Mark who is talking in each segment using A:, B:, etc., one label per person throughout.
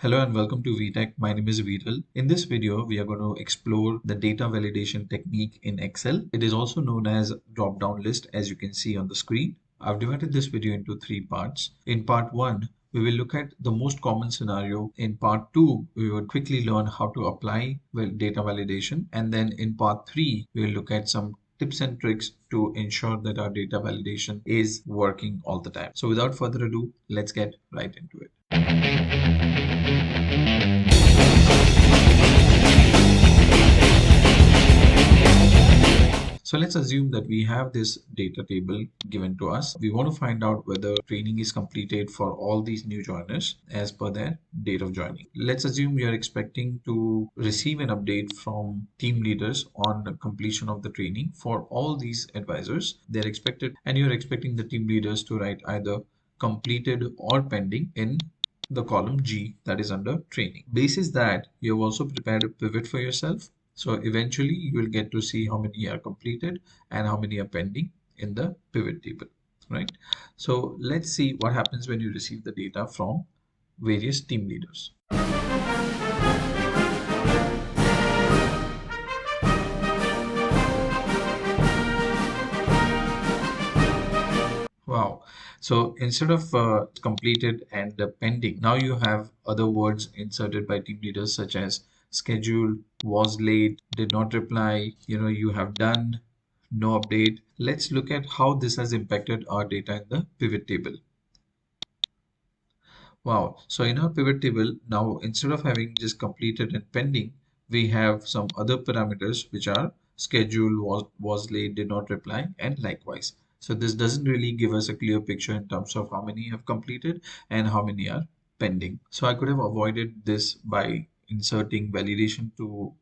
A: Hello and welcome to VTech. My name is Viral. In this video, we are going to explore the data validation technique in Excel. It is also known as drop-down list, as you can see on the screen. I've divided this video into three parts. In part one, we will look at the most common scenario. In part two, we will quickly learn how to apply data validation. And then in part three, we will look at some tips and tricks to ensure that our data validation is working all the time. So without further ado, let's get right into it. So let's assume that we have this data table given to us. We want to find out whether training is completed for all these new joiners as per their date of joining. Let's assume we are expecting to receive an update from team leaders on the completion of the training for all these advisors. They're expected, and you're expecting the team leaders to write either completed or pending in the column G, that is under training. Basis that, you have also prepared a pivot for yourself. So eventually you will get to see how many are completed and how many are pending in the pivot table, right? So let's see what happens when you receive the data from various team leaders. Wow. So instead of completed and pending, now you have other words inserted by team leaders such as scheduled, was late, did not reply, you have done, no update. Let's look at how this has impacted our data in the pivot table. Wow. So in our pivot table, now instead of having just completed and pending, we have some other parameters which are scheduled, was late, did not reply, and likewise. So this doesn't really give us a clear picture in terms of how many have completed and how many are pending. So I could have avoided this by inserting validation to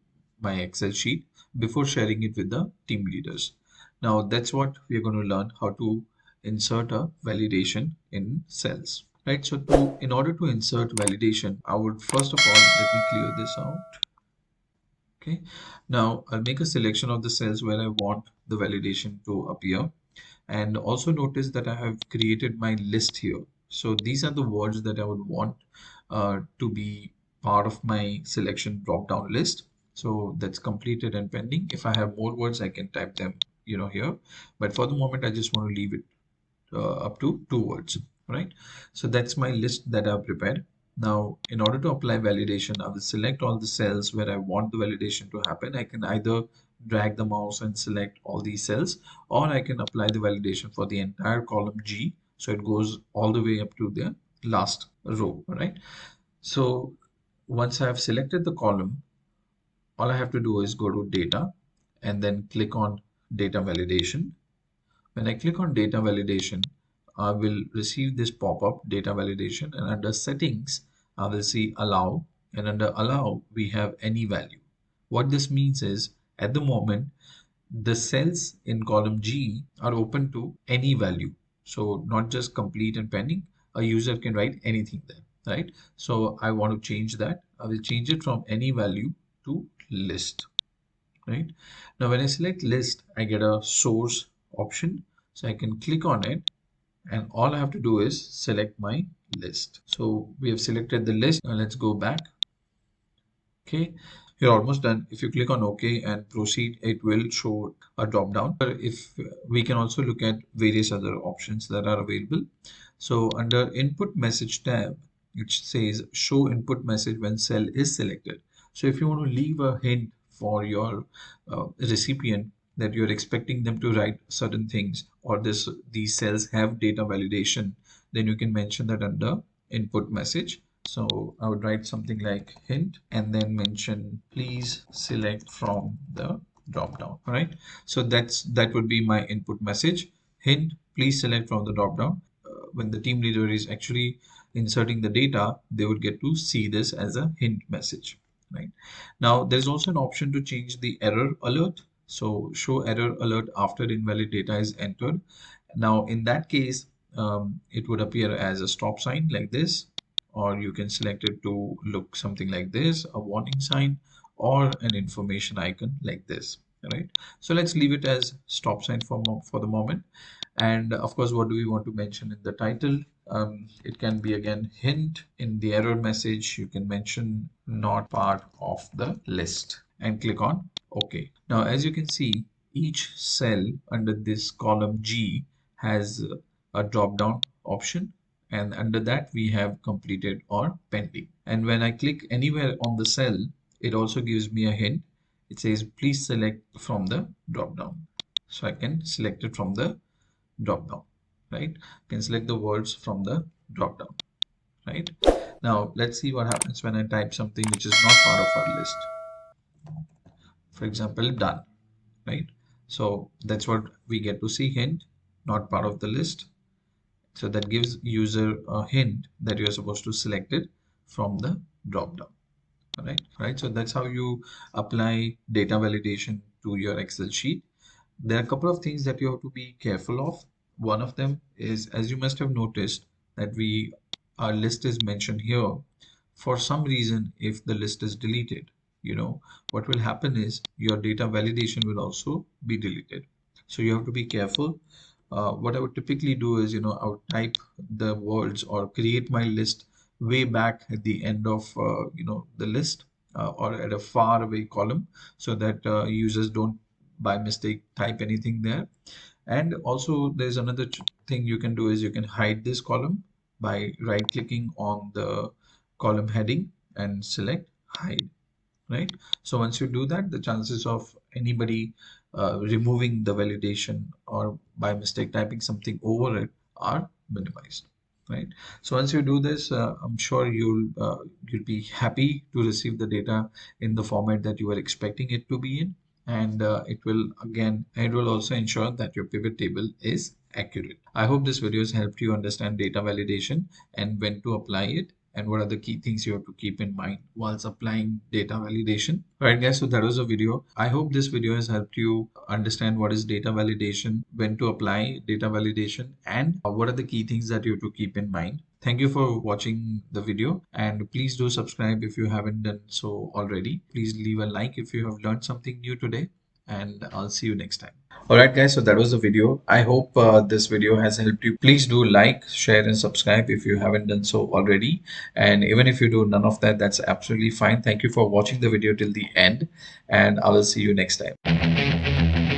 A: my Excel sheet before sharing it with the team leaders. Now that's what we're going to learn, how to insert a validation in cells. Right, so in order to insert validation, I would first of all, let me clear this out. Okay, now I'll make a selection of the cells where I want the validation to appear. And also notice that I have created my list here. So these are the words that I would want to be part of my selection drop-down list. So that's completed and pending. If I have more words, I can type them, here. But for the moment, I just want to leave it up to 2 words, right? So that's my list that I've prepared. Now, in order to apply validation, I will select all the cells where I want the validation to happen. I can either drag the mouse and select all these cells, or I can apply the validation for the entire column G. So it goes all the way up to the last row, right? So once I have selected the column, all I have to do is go to data and then click on data validation. When I click on data validation, I will receive this pop-up data validation, and under settings, I will see allow, and under allow, we have any value. What this means is at the moment, the cells in column G are open to any value. So not just complete and pending, a user can write anything there, right? So I want to change that. I will change it from any value to list, right? Now when I select list, I get a source option. So I can click on it, and all I have to do is select my list. So we have selected the list. Now let's go back. Okay, you're almost done. If you click on OK and proceed, it will show a drop down. If we can also look at various other options that are available. So under input message tab, it says show input message when cell is selected. So if you want to leave a hint for your recipient that you're expecting them to write certain things, or these cells have data validation, then you can mention that under input message. So I would write something like hint and then mention please select from the drop down. All right, so that would be my input message. Hint, please select from the drop down. When the team leader is actually inserting the data, they would get to see this as a hint message. Right, now there's also an option to change the error alert. So show error alert after invalid data is entered. Now in that case, it would appear as a stop sign like this, or you can select it to look something like this, a warning sign, or an information icon like this, right? So let's leave it as stop sign for the moment. And of course, what do we want to mention in the title? It can be again hint. In the error message, you can mention not part of the list and click on OK. Now, as you can see, each cell under this column G has a drop down option, and under that we have completed or pending. And when I click anywhere on the cell, it also gives me a hint. It says please select from the drop down. So I can select it from the drop down, right? I can select the words from the drop down, right? Now let's see what happens when I type something which is not part of our list. For example, done, right? So that's what we get to see, hint, not part of the list. So that gives user a hint that you're supposed to select it from the drop down. Right. So that's how you apply data validation to your Excel sheet. There are a couple of things that you have to be careful of. One of them is, as you must have noticed, that our list is mentioned here. For some reason, if the list is deleted, what will happen is your data validation will also be deleted. So you have to be careful. What I would typically do is, I would type the words or create my list way back at the end of, the list, or at a far away column, so that users don't by mistake type anything there. And also there's another thing you can do is you can hide this column by right clicking on the column heading and select hide, right? So once you do that, the chances of anybody removing the validation or by mistake typing something over it are minimized, right? So once you do this, I'm sure you'll be happy to receive the data in the format that you were expecting it to be in, and it will also ensure that your pivot table is accurate. I hope this video has helped you understand data validation and when to apply it, and what are the key things you have to keep in mind whilst applying data validation. Alright guys, so that was a video. I hope this video has helped you understand what is data validation, when to apply data validation, and what are the key things that you have to keep in mind. Thank you for watching the video, and please do subscribe if you haven't done so already. Please leave a like if you have learned something new today, and I'll see you next time. Alright guys, so that was the video. I hope this video has helped you. Please do like, share and subscribe if you haven't done so already. And even if you do none of that, that's absolutely fine. Thank you for watching the video till the end, and I will see you next time.